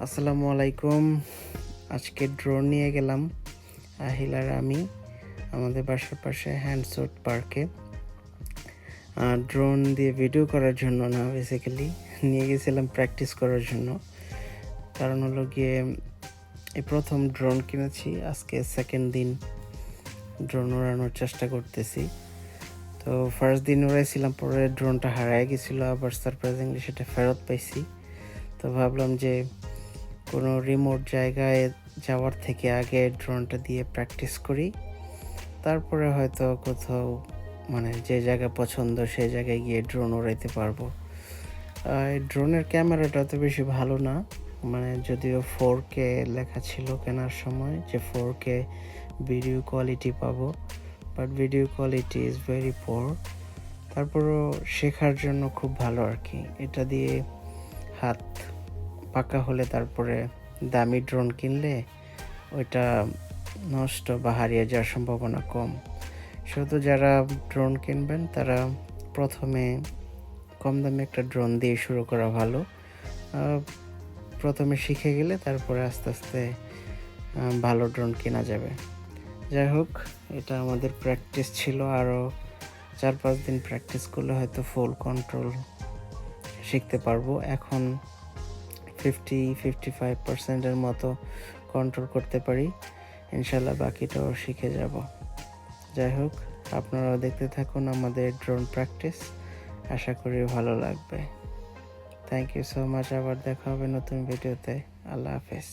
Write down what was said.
আসসালামু আলাইকুম। আজকে ড্রোন নিয়ে গেলাম আহিল আর আমি আমাদের বাসার পাশে হ্যান্ডসোট পার্কে। ড্রোন দিয়ে ভিডিও করার জন্য না, বেসিক্যালি নিয়ে গেছিলাম প্র্যাকটিস করার জন্য। কারণ হলো গিয়ে এই প্রথম ড্রোন কিনেছি, আজকে সেকেন্ড দিন ড্রোন উড়ানোর চেষ্টা করতেছি। তো ফার্স্ট দিন উড়াইছিলাম, পরে ড্রোনটা হারায় গেছিলো, আবার সারপ্রাইজিংলি সেটা ফেরত পাইছি। তো ভাবলাম যে কোনো রিমোট জায়গায় যাওয়ার থেকে আগে ড্রোনটা দিয়ে প্র্যাকটিস করি, তারপরে হয়তো কোথাও যে জায়গা পছন্দ সেই জায়গায় গিয়ে ড্রোন উড়াইতে পারবো। ড্রোনের ক্যামেরাটা অত বেশি ভালো না, যদিও 4K লেখা ছিল কেনার সময় যে 4K ভিডিও কোয়ালিটি পাবো, but video quality is very poor. তারপরও শেখার জন্য খুব ভালো আর কি। এটা দিয়ে হাত পাকা হলে তারপরে দামি ড্রোন কিনলে ওইটা নষ্ট বা হারিয়ে যাওয়ার সম্ভাবনা কম। শুধু যারা ড্রোন কিনবেন তারা প্রথমে কম দামি একটা ড্রোন দিয়ে শুরু করা ভালো। প্রথমে শিখে গেলে তারপরে আস্তে আস্তে ভালো ড্রোন কেনা যাবে। যাই হোক, এটা আমাদের প্র্যাকটিস ছিল। আরও 4-5 দিন প্র্যাকটিস করলে হয়তো ফুল কন্ট্রোল শিখতে পারবো। এখন 50-55% মতো কন্ট্রোল করতে পারি, ইনশাল্লাহ বাকিটাও শিখে যাব। যাই হোক, আপনারাও দেখতে থাকুন আমাদের ড্রোন প্র্যাকটিস, আশা করি ভালো লাগবে। Thank you so much. আবার দেখা হবে নতুন ভিডিওতে। আল্লাহ হাফেজ।